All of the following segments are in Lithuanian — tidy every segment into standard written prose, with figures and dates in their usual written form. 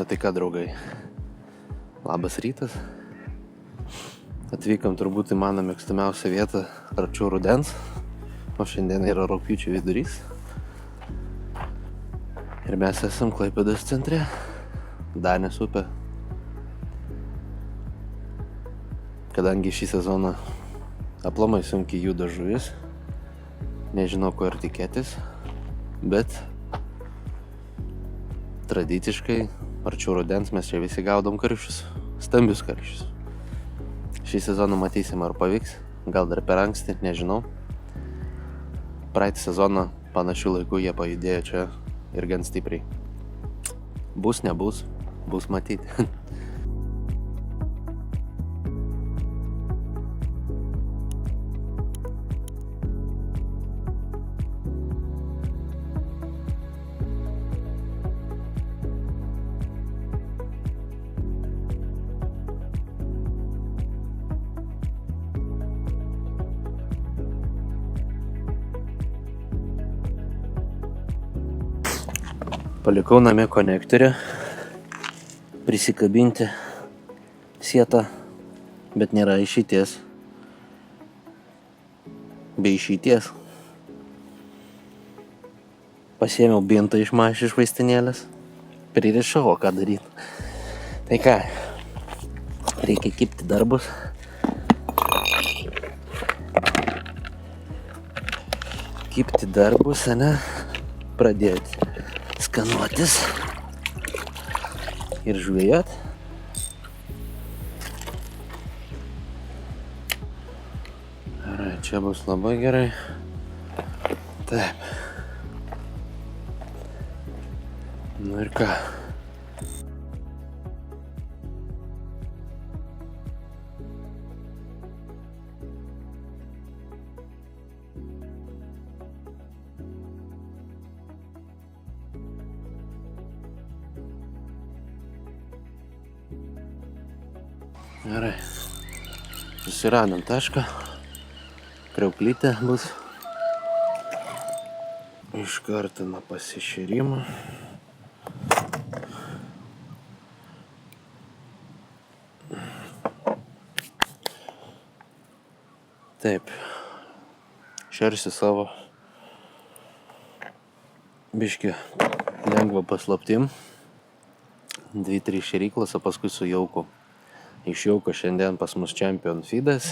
tai ką, draugai? Labas rytas. Atvykom turbūt į mano mėgstamiausią vietą arčiau rudens. O šiandien yra rugpjūčio vidurys. Ir mes esam Klaipėdos centre. Danės upė. Kadangi šį sezoną aplamai sunkiai juda žuvis, nežinau, ko ir tikėtis, bet tradiciškai arčiau rudens mes čia visi gaudom karšius, stambius karšius. Šį sezoną matysim, ar pavyks, gal dar per anksti, nežinau. Praeitą sezoną panašių laikų jie pajudėjo čia ir gan stipriai. Bus, nebus, bus matyti. Palikau namie konektorį, prisikabinti sietą, bet nėra išeities. Be išeities. Pasiėmiau bintą iš vaistinėlės, pririšau, o ką daryti. Tai ką, reikia kibti darbus. Kibti darbus, ane, pradėti skanuotis ir žvejot. Gerai, čia bus labai gerai. Taip. Nu ir ką? Gerai, susiradom tašką, kriauklytė bus, iš karto nuo pasišėrimo. Taip, šersiu savo biškį lengvą paslaptim, 2-3 šėryklas, o paskui su jauku. Iš jauko šiandien pas mus Champion feedas.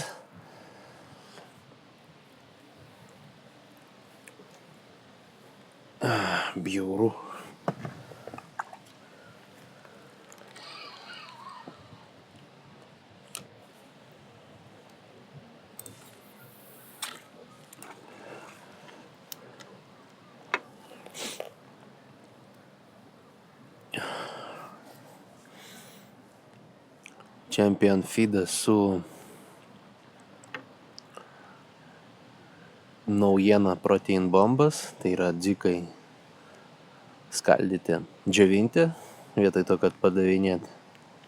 Bjauru. Champion feedas su naujiena protein bombas, tai yra dzikai skaldyti, džiovinti, vietoj to, kad padavinėti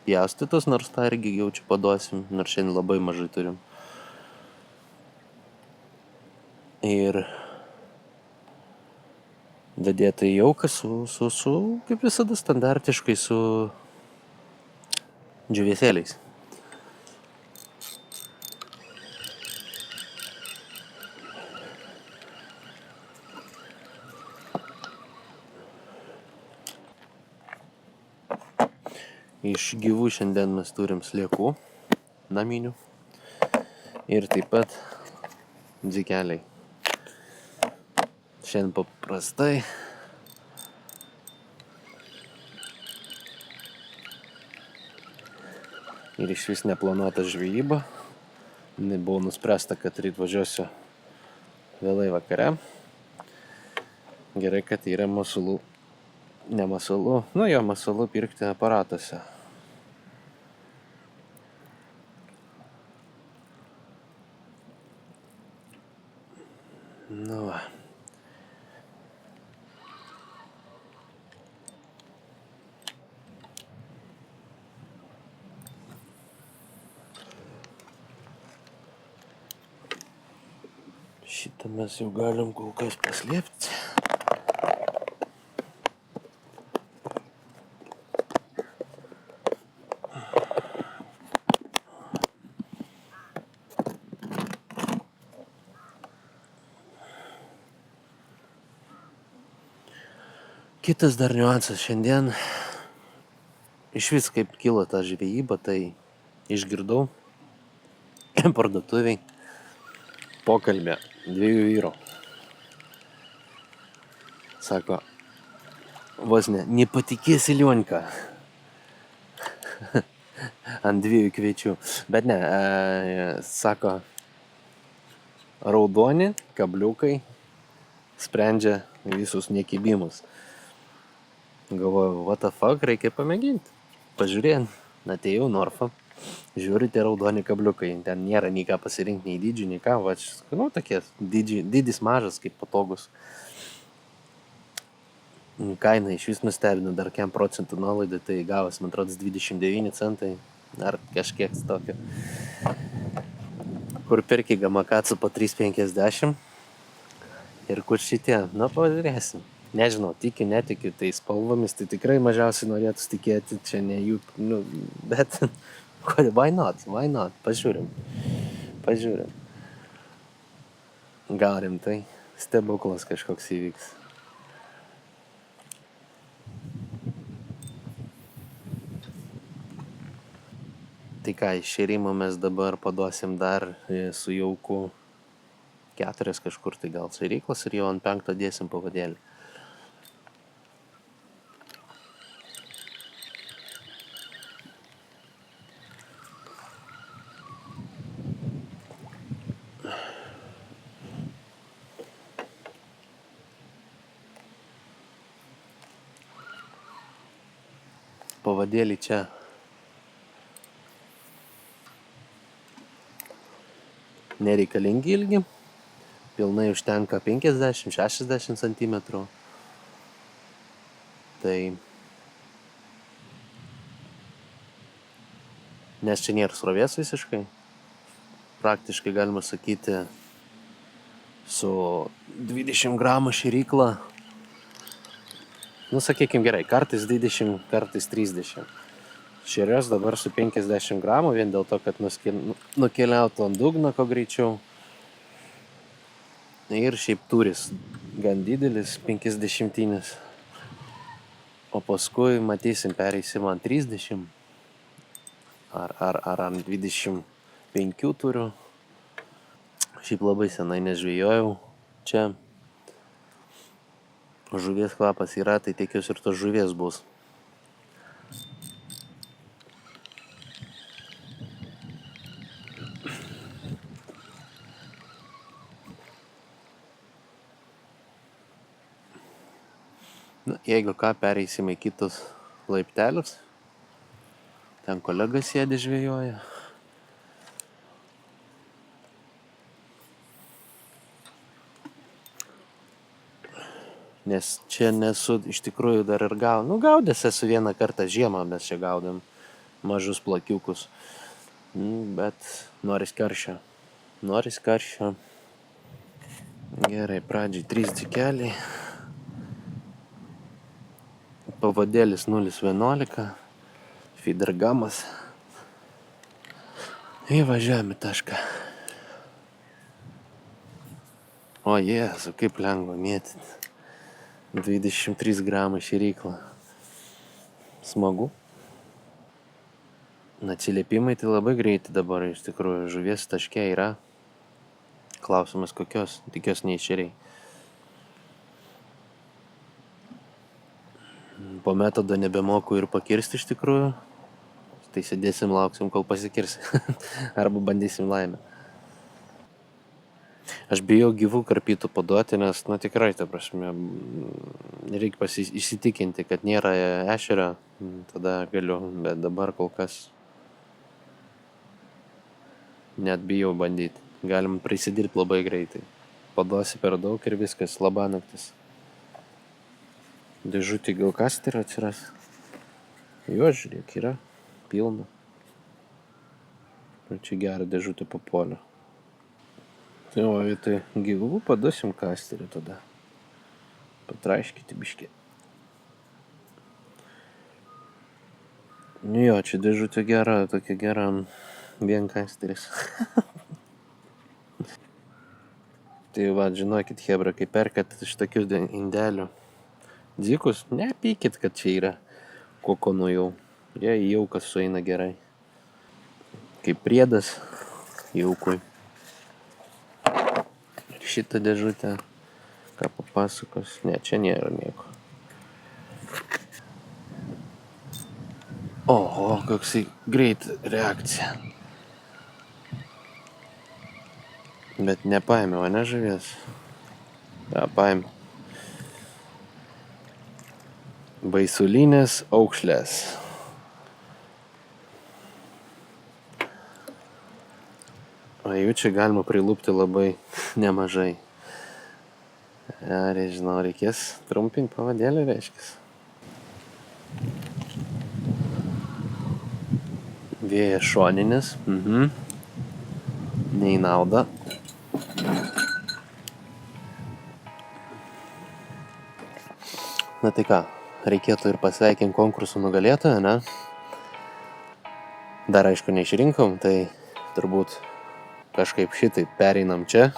pjaustytus, nors tą irgi jau čia paduosim, nors šiandien labai mažai turim. Ir dadėta į jauką su, kaip visada, standartiškai su džiūvėsėliais. Iš gyvų šiandien mes turim sliekų naminių ir taip pat dzikeliai. Šiandien paprastai ir iš vis neplanuota žvejyba. Buvo nuspręsta, kad ryt važiuosiu vėlai vakare. Gerai, kad yra masalų, ne masalų, masalų pirkti aparatuose. Nu va. Šitą mes jau galim kol kas paslėpti. Kitas dar niuansas šiandien. Iš vis kaip kilo ta žvejyba, tai išgirdau parduotuviai pokalbę 2 vyrų. Sako, vos nepatikėsi Lionka. Ant 2 kviečių. Bet ne, sako, raudoni kabliukai sprendžia visus nekibimus. Galvoju, what the fuck, reikia pamėginti. Pažiūrėjant, atėjau Norfą, žiūrite raudoni kabliukai, ten nėra nei ką pasirinkti, nei dydžių, nei ką, tokie dydis mažas, kaip patogus. Kaina iš vis nustebino, dar 5% nuolaidai, tai gavas, man atrodo, 29 centai, ar kažkiek tokio. Kur pirki gamakatsu po 3,50 ir kur šitie, pažiūrėsim. Nežinau, tikiu, netikiu, tai spalvomis, tai tikrai mažiausiai norėtų tikėti, čia ne jų, bet why not, pažiūrim. Gal rimtai, stebuklas kažkoks įvyks. Tai ką, išėrimo mes dabar paduosim dar su jauku 4 kažkur, tai gal sairyklas ir jau ant 5 dėsim pavadėlį. Pavadėlį čia nereikalingi ilgi, pilnai užtenka 50-60 cm. Tai nes čia nėra srovės visiškai, praktiškai galima sakyti su 20 gramų šėrykla. Sakykim gerai, kartais 20, kartais 30. Šėrios dabar su 50 gramų, vien dėl to, kad nukeliautų ant dugno ko greičiau. Ir šiaip turis gan didelis, 50. O paskui matysim, pereisim ant 30. Ar ant 25 turiu. Šiaip labai senai nežvejojau čia. Žuvies kvapas yra, tai tikiuosi ir tos žuvies bus. Jeigu ką, pereisime į kitus laiptelius. Ten kolega sėdi žvejoja. Nes čia nesu iš tikrųjų dar ir gaudęs esu vieną kartą žiemą, mes čia gaudėm mažus plakiukus. Bet noris karščio. Gerai, pradžiai 3 dzikeliai. Pavadėlis 0,11. Feeder gamas. Įvažiavame tašką. O Jėzu, kaip lengva mėtyti. 23 gramai šėrykla. Smagu. Atsiliepimai tai labai greitai dabar, iš tikrųjų, žuvies taške yra. Klausimas kokios, tikiuosi neišėriai. Po metodo nebemoku ir pakirsti iš tikrųjų. Tai sėdėsim, lauksim, kol pasikirsi. Arba bandysim laimę. Aš bijau gyvų karpytų paduoti, nes, tikrai, ta prasme, reikia įsitikinti, kad nėra ešerio, tada galiu, bet dabar kol kas net bijau bandyti. Galim prisidirbti labai greitai. Paduosi per daug ir viskas, labanaktis. Dėžutį gal kasterį atsiras. Jo, žiūrėk, yra pilna. Ir čia gerą dėžutį papuolio. Tai o vietoj gyvų paduosim kasterį tada. Patraiškyti biškį. Jo, čia dėžutė gera, tokia gera, vien kasteris. Tai va, žinokit, hebra, kai perkat iš tokių indelių, Dzikus, nepykit, kad čia yra kokonų jau. Jie į jauką sueina gerai. Kaip priedas jaukui. Ir šitą dėžutę, ką papasakos, ne, čia nėra nieko. Oho, koksai greit reakcija. Bet nepaėmiau, ne žuvies? Ja, paėmiau. Baisulinės aukšlės. O jų čia galima prilūpti labai nemažai. Ar, žinau, reikės trumpinti pavadėlį, reiškis. Vėjas šoninis. Nei nauda. Na tai ką, reikėtų ir pasveikinti konkursų nugalėtoją, ne? Dar aišku neišrinkom, tai turbūt kažkaip šitai pereinam čia.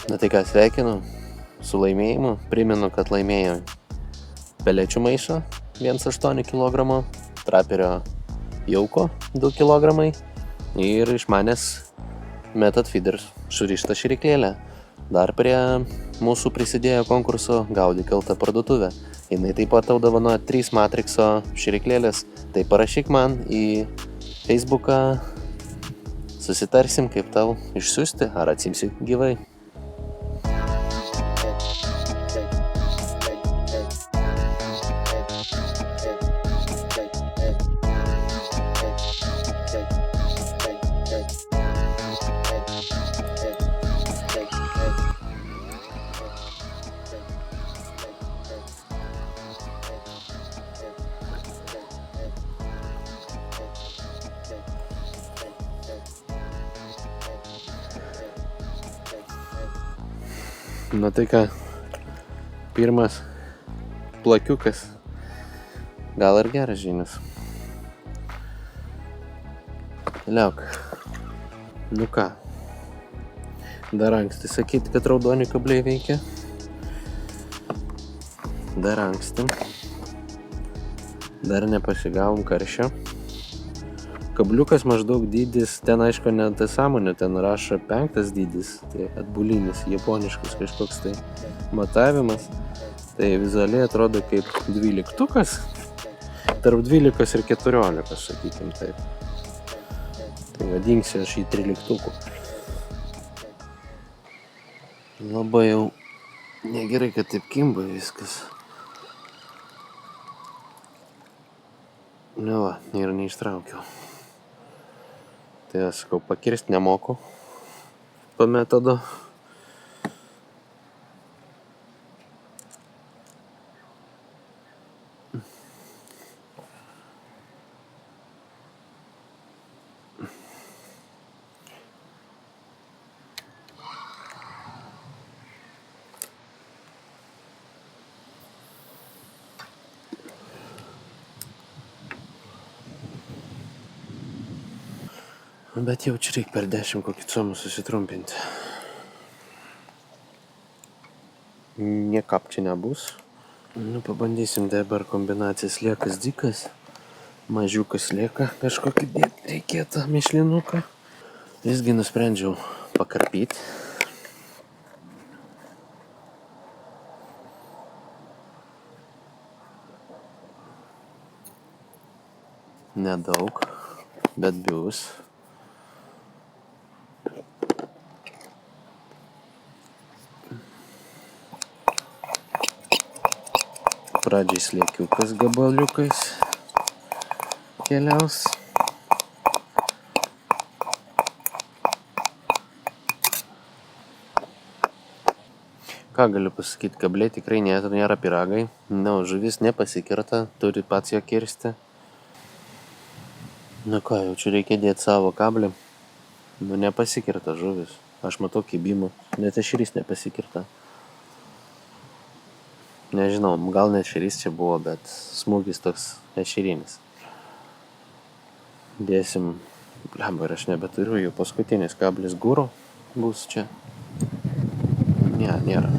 Na tai ką, sveikinu su laimėjimu. Primenu, kad laimėjo pelečių maišą 1,8 kg, traperio jauko 2 kg ir iš manęs Method Feeders surišta šėryklėlė. Dar prie mūsų prisidėjo konkurso Gaudyk LT parduotuvė. Jinai taip pat tau dovanoja 3 Matrixo šėryklėlės. Tai parašyk man į Facebooką, susitarsim, kaip tau išsiųsti, ar atsimsi gyvai. Na tai ką, pirmas plakiukas, gal ir geras žinias. Liauk. Nu ką, dar anksti sakyti, kad raudoni kabliai veikia. Dar anksti. Dar nepasigavom karščio. Kabliukas maždaug dydis, ten aišku ne ta sąmonė, ten rašo 5 dydis, tai atbulinis, japoniškas kažkoks tai matavimas. Tai vizualiai atrodo kaip 12-tukas, tarp 12 ir 14, sakykim taip. Tai vadinksiu aš į 13-tukų. Labai jau negerai, kad taip kimba viskas. Ne va, ir neištraukiau. Tai aš sakau, pakirst nemoku to metodo. Bet jau čia reikia per 10 kokį comų susitrumpinti. Niekap čia nebus. Nu, pabandysim dabar kombinacijas liekas dzikas. Mažiukas lieka kažkokį dėti reikėtų mišlinuką. Visgi nusprendžiau pakarpyti. Nedaug, bet bus. Pradžiai sliekiukas gabaliukais keliaus. Ką galiu pasakyti, kabliai tikrai nėra pyragai. Na, žuvis nepasikirta, turi pats jo kirsti. Na ką, jau čia reikia dėti savo kablį. Nu, nepasikirta žuvis. Aš matau kibimą, net ešerys nepasikirta. Nežinau, gal net šerys čia buvo, bet smūgis toks ešerinis. Dėsim, blemba, ir aš nebeturiu, jau paskutinis kablis gūro bus čia. Ne, nėra.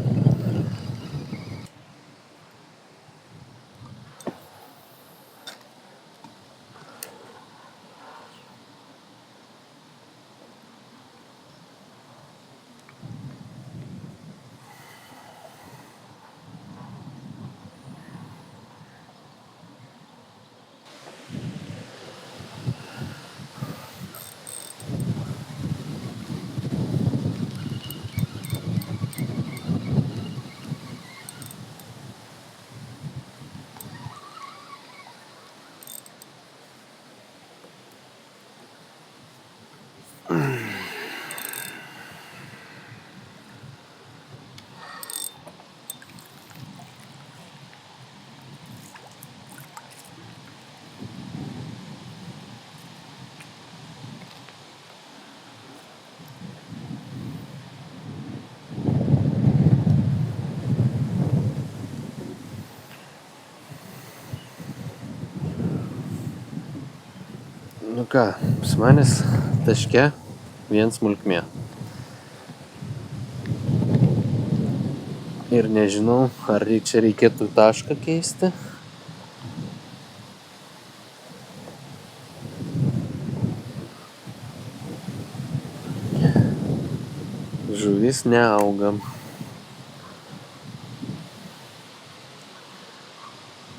Nu ką, pas manęs taške vien smulkmė. Ir nežinau, ar čia reikėtų tašką keisti. Žuvis neauga.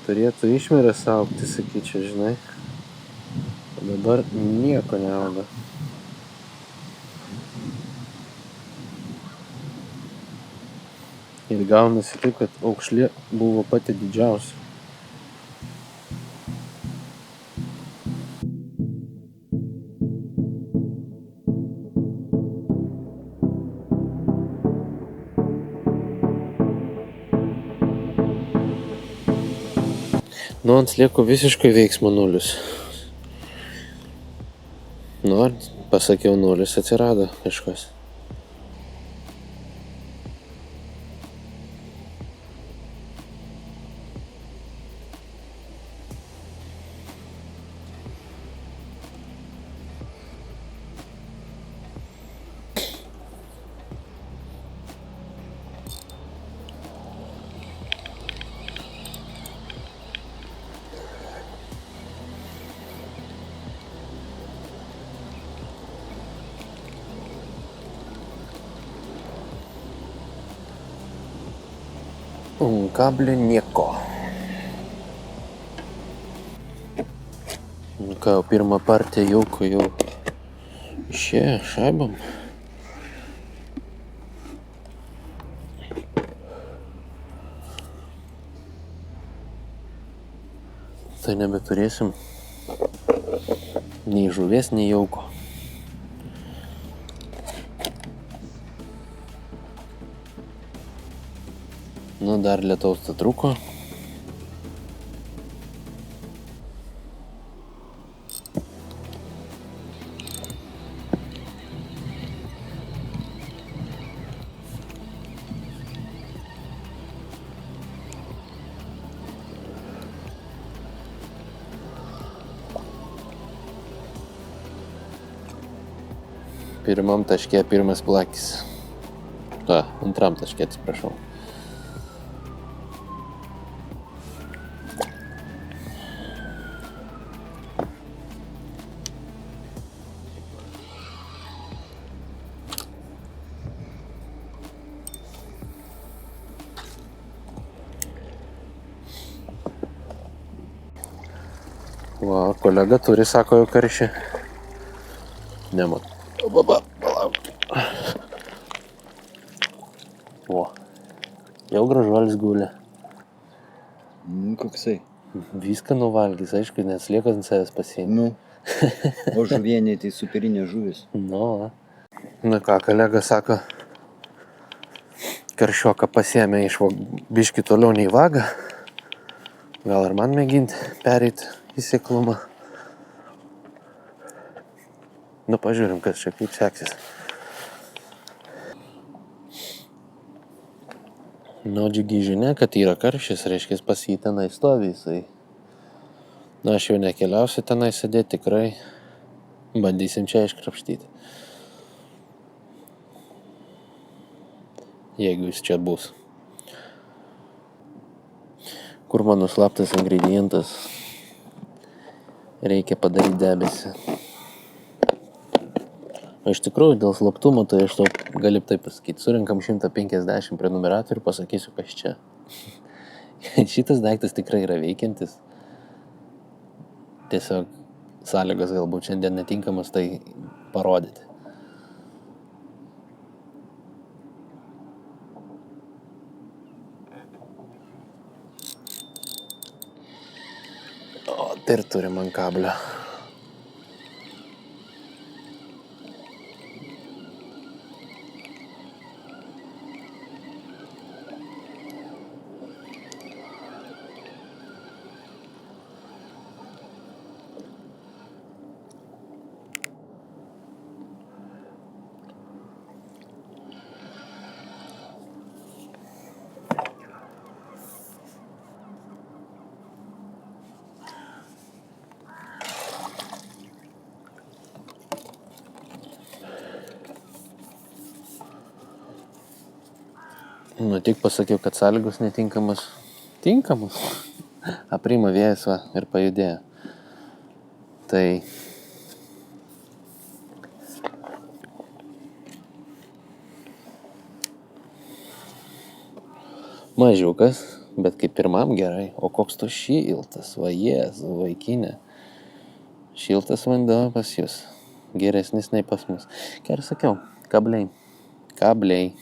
Turėtų išmiręs augti, sakyčiau, žinai. O dabar nieko neauga. Ir gaunasi taip, kad aukšlė buvo pati didžiausia. Nu, ant slieko visiškai veiksmo nulis. Nu, pasakiau nulis, atsirado kažkas. Kablį nieko. Nu ką, jau pirmą partiją jauko jau išėjo šaibom. Tai nebeturėsim nei žuvies, nei jauko. Nu, dar lietaus trūko. Pirmam taške pirmas plakis. Antram taške, atsiprašau. Va, kolega turi, sako, jau karšį. Nemat. Palauk. O, jau gražuolis guli. Koksai. Viską nuvalgys, aišku, net sliekas ant savęs pasiėmė. Nu, o žuvienė tai superinė žuvis. Nu, na ką, kolega sako, karšioką pasiėmė iš biškį toliau nei vagą. Gal ir man mėginti pereit į sėklumą. Nu, pažiūrim, kas čia kaip seksis. Nu, džiugi žinia, kad yra karštis, reiškia pas jį tenai stovi jisai. Na, aš jau nekeliausiu tenai sėdėti tikrai. Bandysim čia iškrapštyti. Jeigu jis čia bus. Kur mano slaptas ingredientas? Reikia padaryti debesį. O iš tikrųjų, dėl slaptumo, tai aš to galiu taip pasakyti. Surinkam 150 prenumeratorių ir pasakysiu, kas čia. Šitas daiktas tikrai yra veikiantis. Tiesiog sąlygos galbūt šiandien netinkamas tai parodyti. O, tai ir turim ant kablio. Nu, tik pasakiau, kad sąlygos netinkamas. Tinkamas. Aprima vėjas va ir pajudėjo. Tai mažiukas, bet kaip pirmam gerai. O koks tu šiltas, va Jėzu, vaikinė. Šiltas vanduo pas jūs. Geresnis nei pas mus. Ką ir sakiau, kabliai. Kabliai.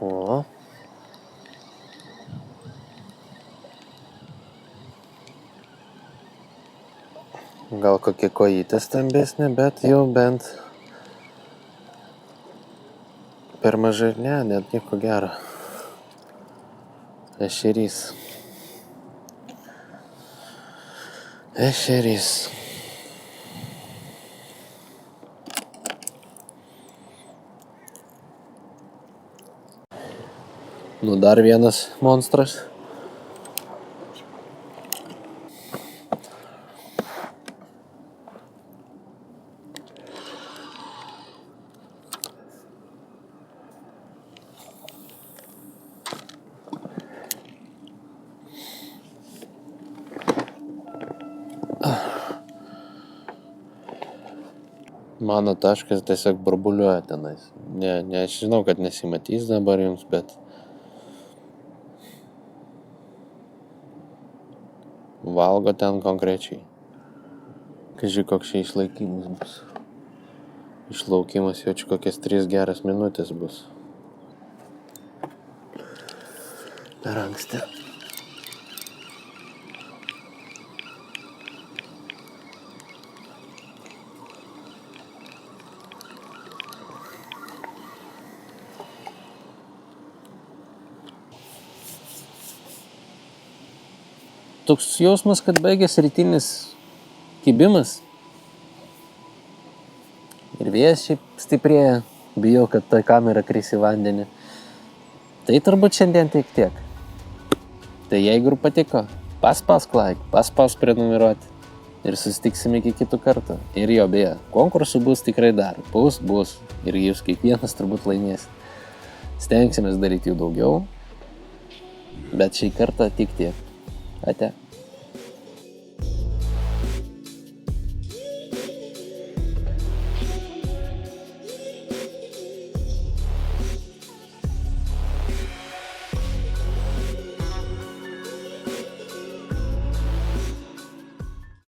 O. Gal kokia kojytė stambesnė, bet jau bent per mažai, net nieko gero. Ešerys. Ešerys. Nu, dar vienas monstras. Mano taškas tiesiog burbuliuoja tenais. Ne, aš žinau, kad nesimatys dabar jums, bet valgo ten konkrečiai. Kaži, koks čia išlaikymas bus. Išlaukimas jau čia kokias 3 geras minutės bus. Per anksti. Toks jausmas, kad baigės rytinis kibimas. Ir vėjas šiaip stiprėja. Bijau, kad ta kamera kris į vandenį. Tai turbūt šiandien tiek. Tai jeigu ir patiko, paspausk like, paspausk prenumeruoti. Ir susitiksime iki kitų kartų. Ir jo beje, konkursų bus tikrai dar. Bus. Ir jūs kiekvienas turbūt laimės. Stengsimės daryti jų daugiau. Bet šį kartą tik tiek. Ate.